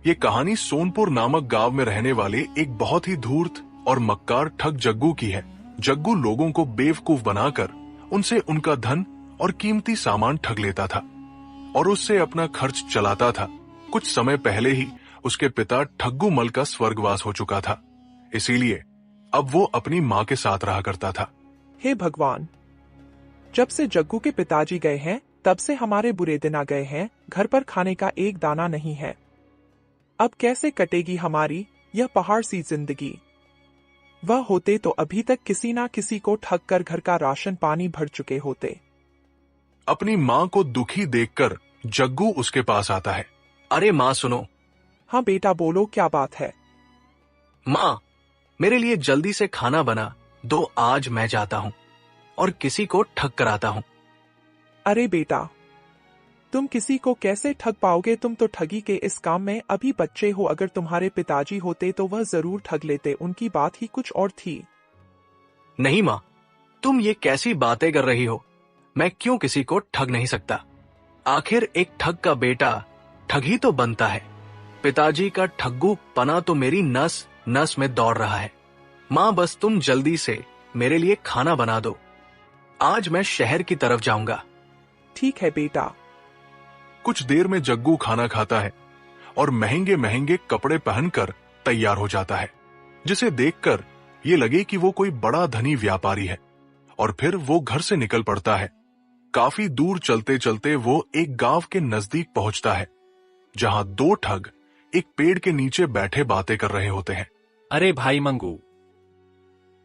ये कहानी सोनपुर नामक गांव में रहने वाले एक बहुत ही धूर्त और मक्कार ठग जग्गू की है। जग्गू लोगों को बेवकूफ बनाकर उनसे उनका धन और कीमती सामान ठग लेता था और उससे अपना खर्च चलाता था। कुछ समय पहले ही उसके पिता ठग्गू मल का स्वर्गवास हो चुका था, इसीलिए अब वो अपनी माँ के साथ रहा करता था। हे भगवान, जब से जग्गू के पिताजी गए हैं तब से हमारे बुरे दिन आ गए हैं। घर पर खाने का एक दाना नहीं है। अब कैसे कटेगी हमारी यह पहाड़ सी जिंदगी। वह होते तो अभी तक किसी ना किसी को ठग कर घर का राशन पानी भर चुके होते। अपनी माँ को दुखी देखकर जग्गू उसके पास आता है। अरे माँ सुनो। हाँ बेटा बोलो, क्या बात है। माँ, मेरे लिए जल्दी से खाना बना दो, आज मैं जाता हूँ और किसी को ठग कर आता हूँ। अरे बेटा, तुम किसी को कैसे ठग पाओगे? तुम तो ठगी के इस काम में अभी बच्चे हो। अगर तुम्हारे पिताजी होते तो वह जरूर ठग लेते, उनकी बात ही कुछ और थी। नहीं माँ, तुम ये कैसी बातें कर रही हो? मैं क्यों किसी को ठग नहीं सकता? आखिर एक ठग का बेटा ठग ही तो बनता है। पिताजी का ठग्गू पना तो मेरी नस नस में दौड़ रहा है। माँ, बस तुम जल्दी से मेरे लिए खाना बना दो, आज मैं शहर की तरफ जाऊंगा। ठीक है बेटा। कुछ देर में जग्गू खाना खाता है और महंगे महंगे कपड़े पहनकर तैयार हो जाता है, जिसे देखकर ये लगे कि वो कोई बड़ा धनी व्यापारी है। और फिर वो घर से निकल पड़ता है। काफी दूर चलते चलते वो एक गांव के नजदीक पहुंचता है, जहां दो ठग एक पेड़ के नीचे बैठे बातें कर रहे होते हैं। अरे भाई मंगू,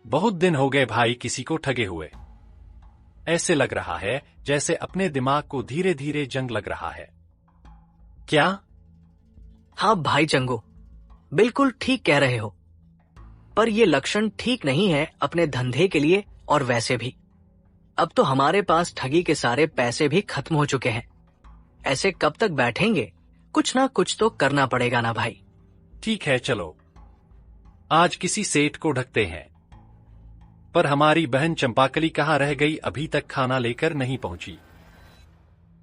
बहुत दिन हो गए भाई किसी को ठगे हुए। ऐसे लग रहा है जैसे अपने दिमाग को धीरे धीरे जंग लग रहा है। क्या? हाँ भाई चंगू, बिल्कुल ठीक कह रहे हो। पर ये लक्षण ठीक नहीं है अपने धंधे के लिए, और वैसे भी अब तो हमारे पास ठगी के सारे पैसे भी खत्म हो चुके हैं। ऐसे कब तक बैठेंगे? कुछ ना कुछ तो करना पड़ेगा ना भाई। ठीक है, चलो आज किसी सेठ को ढकते हैं। पर हमारी बहन चंपाकली कहाँ रह गई? अभी तक खाना लेकर नहीं पहुंची।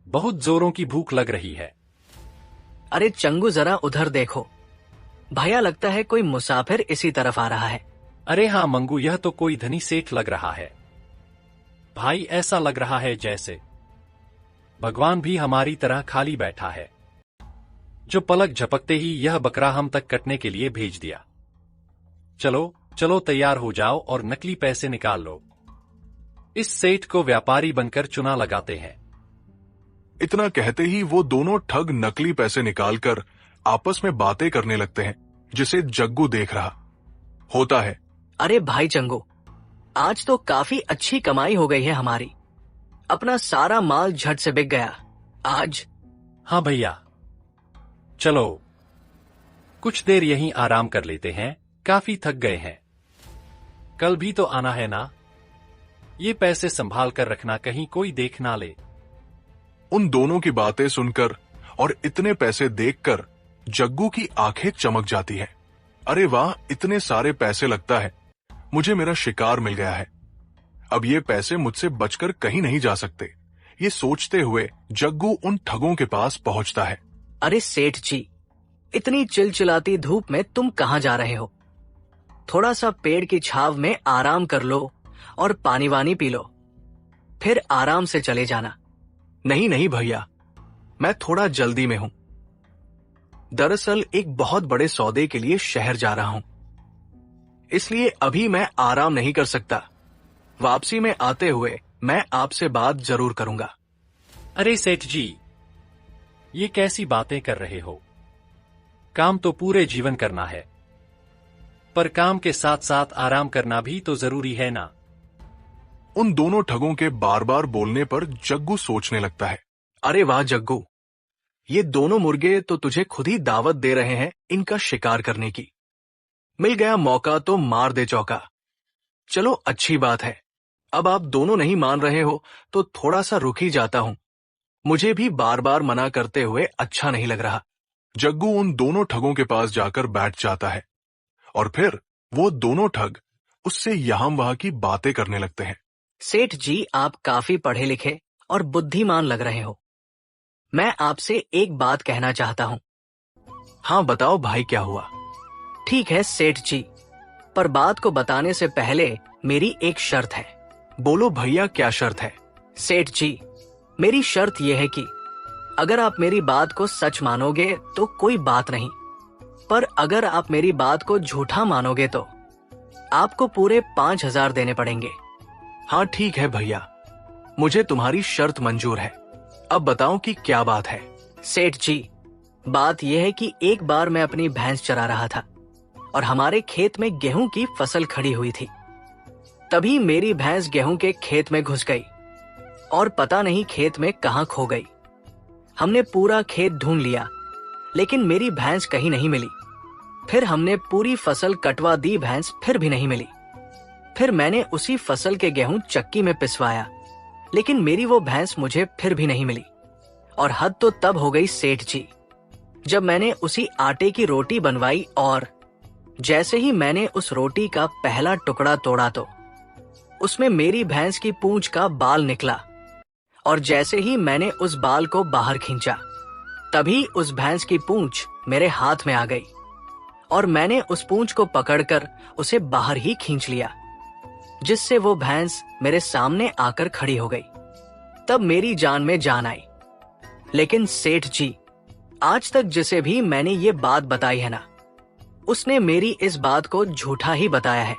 बहुत जोरों की भूख लग रही है। अरे चंगू, जरा उधर देखो। भैया, लगता है कोई मुसाफिर इसी तरफ आ रहा है। अरे हाँ मंगू, यह तो कोई धनी सेठ लग रहा है। भाई, ऐसा लग रहा है जैसे भगवान भी हमारी तरह खाली बैठा है, जो पलक झपकते ही यह बकरा हम तक कटने के लिए भेज दिया। चलो चलो, तैयार हो जाओ और नकली पैसे निकाल लो। इस सेठ को व्यापारी बनकर चुना लगाते हैं। इतना कहते ही वो दोनों ठग नकली पैसे निकालकर आपस में बातें करने लगते हैं, जिसे जग्गू देख रहा होता है। अरे भाई चंगू, आज तो काफी अच्छी कमाई हो गई है हमारी। अपना सारा माल झट से बिक गया आज। हाँ भैया, चलो कुछ देर यहीं आराम कर लेते हैं, काफी थक गए हैं। कल भी तो आना है ना। ये पैसे संभाल कर रखना, कहीं कोई देख ना ले। उन दोनों की बातें सुनकर और इतने पैसे देखकर जग्गू की आंखें चमक जाती हैं। अरे वाह, इतने सारे पैसे, लगता है मुझे मेरा शिकार मिल गया है। अब ये पैसे मुझसे बचकर कहीं नहीं जा सकते। ये सोचते हुए जग्गू उन ठगों के पास पहुंचता है। अरे सेठ जी, इतनी चिलचिलाती धूप में तुम कहाँ जा रहे हो? थोड़ा सा पेड़ की छाव में आराम कर लो और पानी वानी पी लो, फिर आराम से चले जाना। नहीं नहीं भैया, मैं थोड़ा जल्दी में हूं। दरअसल एक बहुत बड़े सौदे के लिए शहर जा रहा हूं, इसलिए अभी मैं आराम नहीं कर सकता। वापसी में आते हुए मैं आपसे बात जरूर करूंगा। अरे सेठ जी, ये कैसी बातें कर रहे हो? काम तो पूरे जीवन करना है, पर काम के साथ साथ आराम करना भी तो जरूरी है ना। उन दोनों ठगों के बार बार बोलने पर जग्गू सोचने लगता है। अरे वाह जग्गू, ये दोनों मुर्गे तो तुझे खुद ही दावत दे रहे हैं इनका शिकार करने की। मिल गया मौका तो मार दे चौका। चलो अच्छी बात है, अब आप दोनों नहीं मान रहे हो तो थोड़ा सा रुक ही जाता हूं। मुझे भी बार बार मना करते हुए अच्छा नहीं लग रहा। जग्गू उन दोनों ठगों के पास जाकर बैठ जाता है और फिर वो दोनों ठग उससे यहाँ वहां की बातें करने लगते हैं। सेठ जी, आप काफी पढ़े लिखे और बुद्धिमान लग रहे हो। मैं आपसे एक बात कहना चाहता हूं। हाँ बताओ भाई, क्या हुआ? ठीक है सेठ जी, पर बात को बताने से पहले मेरी एक शर्त है। बोलो भैया, क्या शर्त है? सेठ जी, मेरी शर्त यह है कि अगर आप मेरी बात को सच मानोगे तो कोई बात नहीं, पर अगर आप मेरी बात को झूठा मानोगे तो आपको पूरे 5,000 देने पड़ेंगे। हाँ ठीक है भैया, मुझे तुम्हारी शर्त मंजूर है। अब बताओ कि क्या बात है? सेठ जी, बात यह है कि एक बार मैं अपनी भैंस चरा रहा था और हमारे खेत में गेहूं की फसल खड़ी हुई थी। तभी मेरी भैंस गेहूं के खेत में घुस गई और पता नहीं खेत में कहां खो गई। हमने पूरा खेत ढूंढ लिया, लेकिन मेरी भैंस कहीं नहीं मिली। फिर हमने पूरी फसल कटवा दी, भैंस फिर भी नहीं मिली। फिर मैंने उसी फसल के गेहूं चक्की में पिसवाया, लेकिन मेरी वो भैंस मुझे फिर भी नहीं मिली। और हद तो तब हो गई सेठ जी, जब मैंने उसी आटे की रोटी बनवाई और जैसे ही मैंने उस रोटी का पहला टुकड़ा तोड़ा तो उसमें मेरी भैंस की पूंछ का बाल निकला, और जैसे ही मैंने उस बाल को बाहर खींचा, तभी उस भैंस की पूंछ मेरे हाथ में आ गई और मैंने उस पूंछ को पकड़कर उसे बाहर ही खींच लिया, जिससे वो भैंस मेरे सामने आकर खड़ी हो गई। तब मेरी जान में जान आई। लेकिन सेठ जी, आज तक जिसे भी मैंने ये बात बताई है ना, उसने मेरी इस बात को झूठा ही बताया है।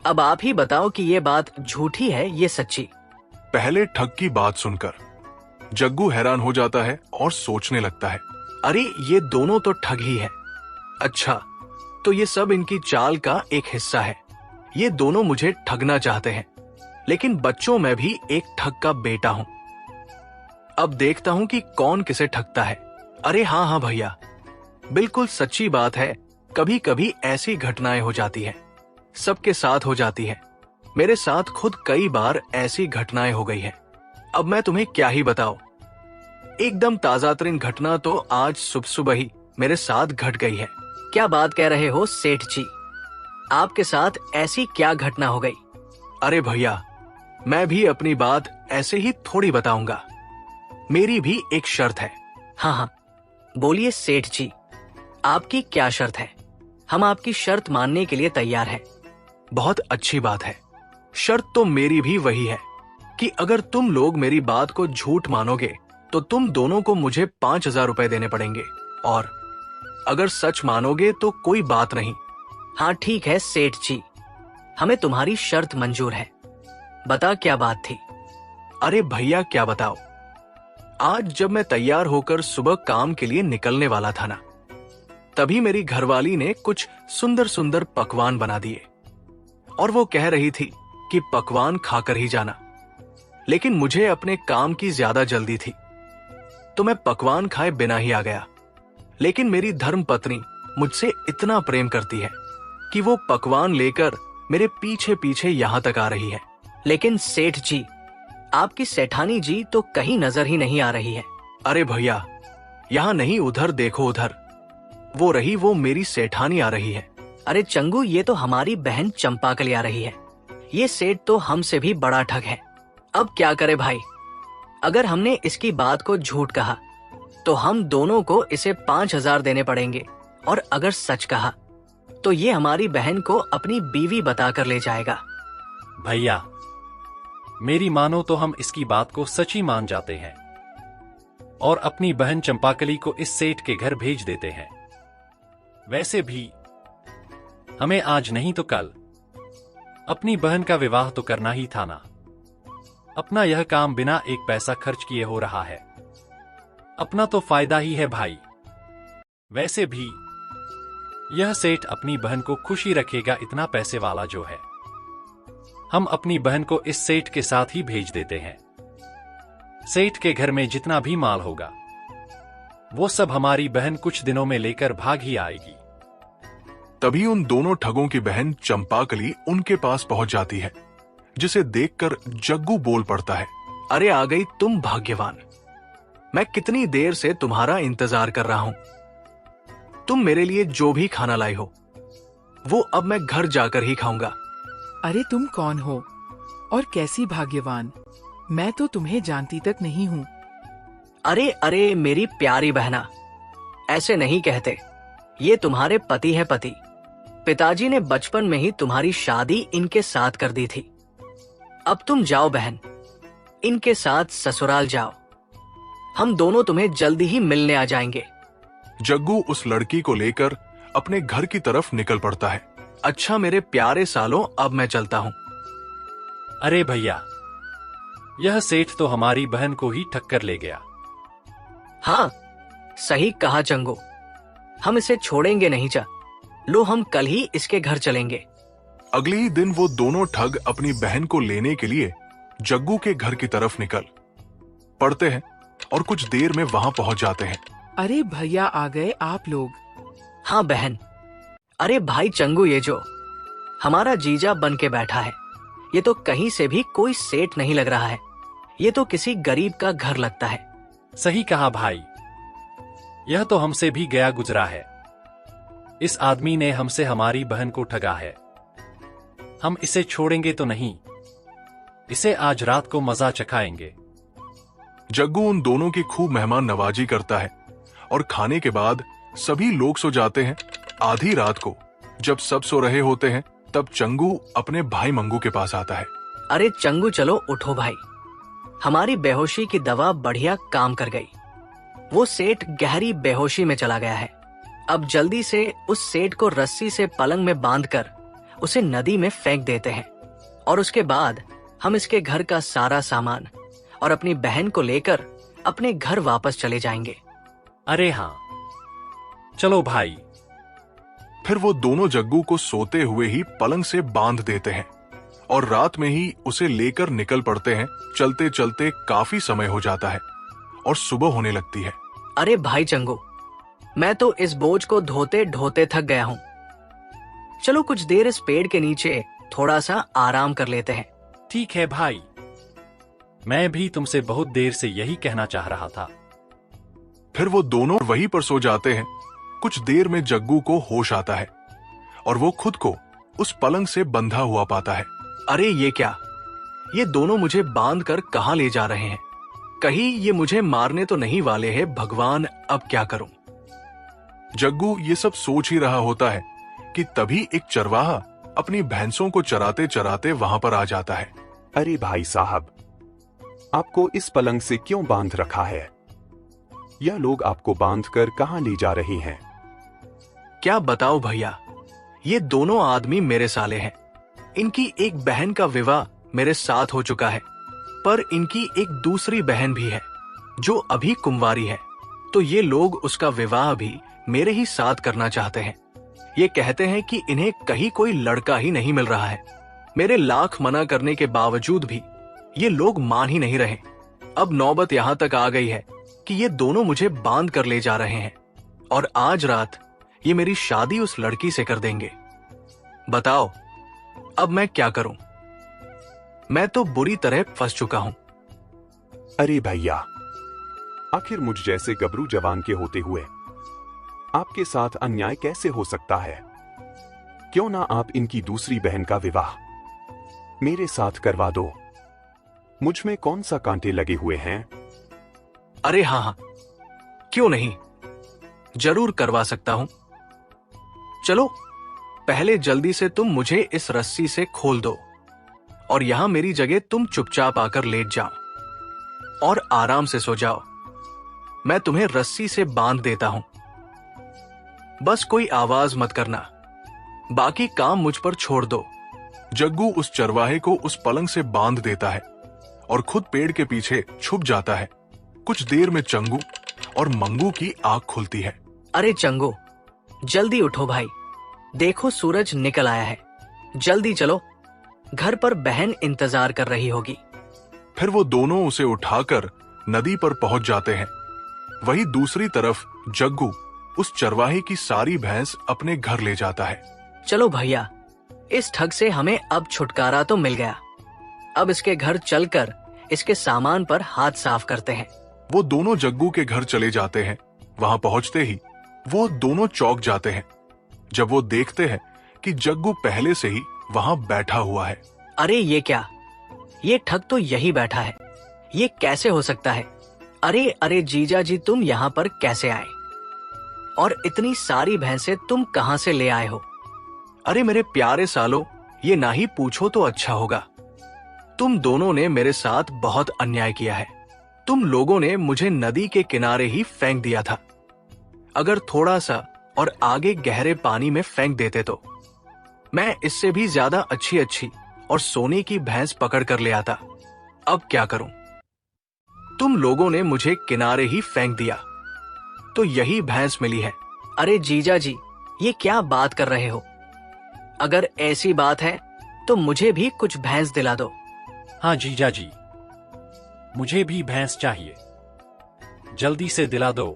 अब आप ही बताओ कि ये बात झूठी है ये सच्ची? पहले ठग की बात सुनकर जग्गू हैरान हो जाता है और सोचने लगता है, अरे ये दोनों तो ठग ही है। अच्छा, तो ये सब इनकी चाल का एक हिस्सा है। ये दोनों मुझे ठगना चाहते हैं, लेकिन बच्चों में भी एक ठग का बेटा हूं। अब देखता हूं कि कौन किसे ठगता है। अरे हाँ हाँ भैया, बिल्कुल सच्ची बात है। कभी कभी ऐसी घटनाएं हो जाती हैं, सबके साथ हो जाती है। मेरे साथ खुद कई बार ऐसी घटनाएं हो गई हैं। अब मैं तुम्हें क्या ही बताऊं। एकदम ताजा तरीन घटना तो आज सुबह सुबह ही मेरे साथ घट गई है। क्या बात कह रहे हो सेठ जी? आपके साथ ऐसी क्या घटना हो गई? अरे भैया, मैं भी अपनी बात ऐसे ही थोड़ी बताऊंगा। मेरी भी एक शर्त है। हाँ हाँ, बोलिए सेठ जी, आपकी क्या शर्त है? हम आपकी शर्त मानने के लिए तैयार हैं। बहुत अच्छी बात है। शर्त तो मेरी भी वही है कि अगर तुम लोग मेरी बात को झूठ मानोगे तो तुम दोनों को मुझे 5,000 रुपए देने पड़ेंगे, और अगर सच मानोगे तो कोई बात नहीं। हाँ ठीक है सेठ जी, हमें तुम्हारी शर्त मंजूर है। बता क्या बात थी? अरे भैया क्या बताओ, आज जब मैं तैयार होकर सुबह काम के लिए निकलने वाला था ना, तभी मेरी घरवाली ने कुछ सुंदर सुंदर पकवान बना दिए और वो कह रही थी कि पकवान खाकर ही जाना। लेकिन मुझे अपने काम की ज्यादा जल्दी थी, तो मैं पकवान खाए बिना ही आ गया। लेकिन मेरी धर्मपत्नी मुझसे इतना प्रेम करती है कि वो पकवान लेकर मेरे पीछे पीछे यहां तक आ रही है। लेकिन सेठ जी, आपकी सेठानी जी तो कहीं नजर ही नहीं आ रही है। अरे भैया, यहाँ नहीं, उधर देखो, उधर वो रही, वो मेरी सेठानी आ रही है। अरे चंगू, ये तो हमारी बहन चंपाकली आ रही है। ये सेठ तो हमसे भी बड़ा ठग है। अब क्या करे भाई? अगर हमने इसकी बात को झूठ कहा तो हम दोनों को इसे 5,000 देने पड़ेंगे, और अगर सच कहा तो ये हमारी बहन को अपनी बीवी बताकर ले जाएगा। भैया मेरी मानो तो हम इसकी बात को सच ही मान जाते हैं और अपनी बहन चंपाकली को इस सेठ के घर भेज देते हैं। वैसे भी हमें आज नहीं तो कल अपनी बहन का विवाह तो करना ही था ना। अपना यह काम बिना एक पैसा खर्च किए हो रहा है, अपना तो फायदा ही है भाई। वैसे भी यह सेठ अपनी बहन को खुशी रखेगा, इतना पैसे वाला जो है। हम अपनी बहन को इस सेठ के साथ ही भेज देते हैं। सेठ के घर में जितना भी माल होगा वो सब हमारी बहन कुछ दिनों में लेकर भाग ही आएगी। तभी उन दोनों ठगों की बहन चंपाकली उनके पास पहुंच जाती है, जिसे देखकर जग्गू बोल पड़ता है, अरे आ गई तुम भाग्यवान। मैं कितनी देर से तुम्हारा इंतजार कर रहा हूं। तुम मेरे लिए जो भी खाना लाई हो वो अब मैं घर जाकर ही खाऊंगा। अरे तुम कौन हो और कैसी भाग्यवान? मैं तो तुम्हें जानती तक नहीं हूँ। अरे अरे मेरी प्यारी बहना, ऐसे नहीं कहते। ये तुम्हारे पति है पति। पिताजी ने बचपन में ही तुम्हारी शादी इनके साथ कर दी थी। अब तुम जाओ बहन, इनके साथ ससुराल जाओ। हम दोनों तुम्हें जल्दी ही मिलने आ जाएंगे। जग्गू उस लड़की को लेकर अपने घर की तरफ निकल पड़ता है। अच्छा मेरे प्यारे सालों, अब मैं चलता हूँ। अरे भैया, यह सेठ तो हमारी बहन को ही टक्कर ले गया। हाँ सही कहा चंगू, हम इसे छोड़ेंगे नहीं चा। लो हम कल ही इसके घर चलेंगे। अगले ही दिन वो दोनों ठग अपनी बहन को लेने के लिए जग्गू के घर की तरफ निकल पड़ते हैं और कुछ देर में वहां पहुंच जाते हैं। अरे भैया, आ गए आप लोग। हाँ बहन। अरे भाई चंगू, ये जो हमारा जीजा बन के बैठा है, ये तो कहीं से भी कोई सेठ नहीं लग रहा है। ये तो किसी गरीब का घर लगता है। सही कहा भाई, यह तो हमसे भी गया गुजरा है। इस आदमी ने हमसे हमारी बहन को ठगा है। हम इसे छोड़ेंगे तो नहीं, इसे आज रात को मजा चखाएंगे। जग्गू उन दोनों की खूब मेहमान नवाजी करता है और खाने के बाद सभी लोग सो जाते हैं। आधी रात को जब सब सो रहे होते हैं, तब चंगू अपने भाई मंगू के पास आता है। अरे चंगू चलो उठो भाई, हमारी बेहोशी की दवा बढ़िया काम कर गई। वो सेठ गहरी बेहोशी में चला गया है। अब जल्दी से उस सेठ को रस्सी से पलंग में बांधकर उसे नदी में फेंक देते हैं और उसके बाद हम इसके घर का सारा सामान और अपनी बहन को लेकर अपने घर वापस चले जाएंगे। अरे हाँ, चलो भाई। फिर वो दोनों जग्गू को सोते हुए ही पलंग से बांध देते हैं और रात में ही उसे लेकर निकल पड़ते हैं। चलते चलते काफी समय हो जाता है और सुबह होने लगती है। अरे भाई चंगू, मैं तो इस बोझ को ढोते ढोते थक गया हूँ। चलो कुछ देर इस पेड़ के नीचे थोड़ा सा आराम कर लेते हैं। ठीक है भाई, मैं भी तुमसे बहुत देर से यही कहना चाह रहा था। फिर वो दोनों वहीं पर सो जाते हैं। कुछ देर में जग्गू को होश आता है और वो खुद को उस पलंग से बंधा हुआ पाता है। अरे ये क्या, ये दोनों मुझे बांध कर कहाँ ले जा रहे हैं? कहीं ये मुझे मारने तो नहीं वाले हैं? भगवान, अब क्या करूं? जग्गू ये सब सोच ही रहा होता है कि तभी एक चरवाहा अपनी भैंसों को चराते चराते वहां पर आ जाता है। अरे भाई साहब, आपको इस पलंग से क्यों बांध रखा है? यह लोग आपको बांधकर कहां ले जा रहे हैं? क्या बताओ भैया, ये दोनों आदमी मेरे साले हैं। इनकी एक बहन का विवाह मेरे साथ हो चुका है, पर इनकी एक दूसरी बहन भी है जो अभी कुंवारी है। तो ये लोग उसका विवाह भी मेरे ही साथ करना चाहते हैं। ये कहते हैं कि इन्हें कहीं कोई लड़का ही नहीं मिल रहा है। मेरे लाख मना करने के बावजूद भी ये लोग मान ही नहीं रहे। अब नौबत यहां तक आ गई है कि ये दोनों मुझे बांध कर ले जा रहे हैं और आज रात ये मेरी शादी उस लड़की से कर देंगे। बताओ अब मैं क्या करूं? मैं तो बुरी तरह फंस चुका हूं। अरे भैया, आखिर मुझ जैसे गबरू जवान के होते हुए आपके साथ अन्याय कैसे हो सकता है? क्यों ना आप इनकी दूसरी बहन का विवाह मेरे साथ करवा दो। मुझ में कौन सा कांटे लगे हुए हैं? अरे हाँ, क्यों नहीं, जरूर करवा सकता हूं। चलो पहले जल्दी से तुम मुझे इस रस्सी से खोल दो और यहां मेरी जगह तुम चुपचाप आकर लेट जाओ और आराम से सो जाओ। मैं तुम्हें रस्सी से बांध देता हूं, बस कोई आवाज मत करना। बाकी काम मुझ पर छोड़ दो। जग्गू उस चरवाहे को उस पलंग से बांध देता है और खुद पेड़ के पीछे छुप जाता है। कुछ देर में चंगू और मंगू की आंख खुलती है। अरे चंगू, जल्दी उठो भाई, देखो सूरज निकल आया है। जल्दी चलो, घर पर बहन इंतजार कर रही होगी। फिर वो दोनों उसे उठाकर नदी पर पहुंच जाते हैं। वहीं दूसरी तरफ जग्गू उस चरवाहे की सारी भैंस अपने घर ले जाता है। चलो भैया, इस ठग से हमें अब छुटकारा तो मिल गया। अब इसके घर चलकर इसके सामान पर हाथ साफ करते हैं। वो दोनों जग्गू के घर चले जाते हैं। वहां पहुंचते ही वो दोनों चौंक जाते हैं जब वो देखते हैं कि जग्गू पहले से ही वहां बैठा हुआ है। अरे ये क्या, ये ठग तो यही बैठा है। ये कैसे हो सकता है? अरे अरे जीजा जी, तुम यहाँ पर कैसे आए? और इतनी सारी भैंसें तुम कहां से ले आए हो? अरे मेरे प्यारे सालों, ये ना ही पूछो तो अच्छा होगा। तुम दोनों ने मेरे साथ बहुत अन्याय किया है। तुम लोगों ने मुझे नदी के किनारे ही फेंक दिया था। अगर थोड़ा सा और आगे गहरे पानी में फेंक देते तो मैं इससे भी ज्यादा अच्छी अच्छी और सोने की भैंस पकड़ कर ले आता। अब क्या करूं? तुम लोगों ने मुझे किनारे ही फेंक दिया, तो यही भैंस मिली है। अरे जीजा जी, ये क्या बात कर रहे हो? अगर ऐसी बात है तो मुझे भी कुछ भैंस दिला दो। हाँ जीजा जी, मुझे भी भैंस चाहिए, जल्दी से दिला दो।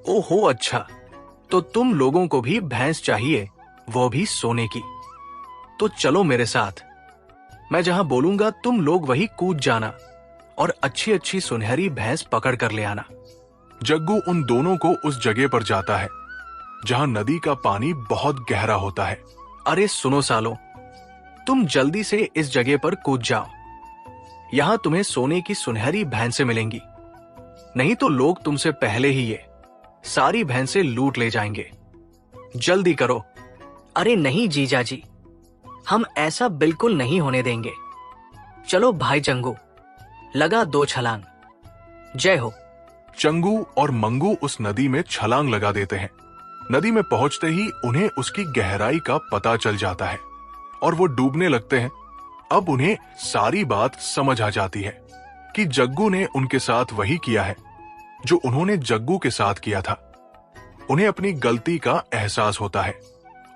ओहो अच्छा, तो तुम लोगों को भी भैंस चाहिए, वो भी सोने की। तो चलो मेरे साथ, मैं जहां बोलूंगा तुम लोग वही कूद जाना और अच्छी अच्छी सुनहरी भैंस पकड़ कर ले आना। जग्गू उन दोनों को उस जगह पर जाता है जहां नदी का पानी बहुत गहरा होता है। अरे सुनो सालों, तुम जल्दी से इस जगह पर कूद जाओ। यहां तुम्हें सोने की सुनहरी भैंसें मिलेंगी, नहीं तो लोग तुमसे पहले ही ये सारी भैंसें लूट ले जाएंगे। जल्दी करो। अरे नहीं जीजा जी, हम ऐसा बिल्कुल नहीं होने देंगे। चलो भाई चंगू, लगा 2 छलांग। जय हो। चंगू और मंगू उस नदी में छलांग लगा देते हैं। नदी में पहुंचते ही उन्हें उसकी गहराई का पता चल जाता है और वो डूबने लगते हैं। अब उन्हें सारी बात समझ आ जाती है कि जग्गू ने उनके साथ वही किया है जो उन्होंने जग्गू के साथ किया था। उन्हें अपनी गलती का एहसास होता है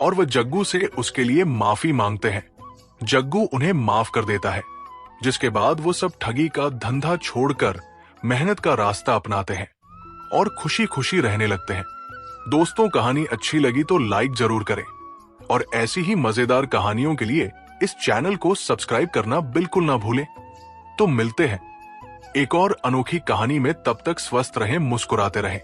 और वह जग्गू से उसके लिए माफी मांगते हैं। जग्गू उन्हें माफ कर देता है, जिसके बाद वो सब ठगी का धंधा छोड़कर मेहनत का रास्ता अपनाते हैं और खुशी खुशी रहने लगते हैं। दोस्तों, कहानी अच्छी लगी तो लाइक जरूर करें और ऐसी ही मजेदार कहानियों के लिए इस चैनल को सब्सक्राइब करना बिल्कुल ना भूलें। तो मिलते हैं एक और अनोखी कहानी में, तब तक स्वस्थ रहें, मुस्कुराते रहें।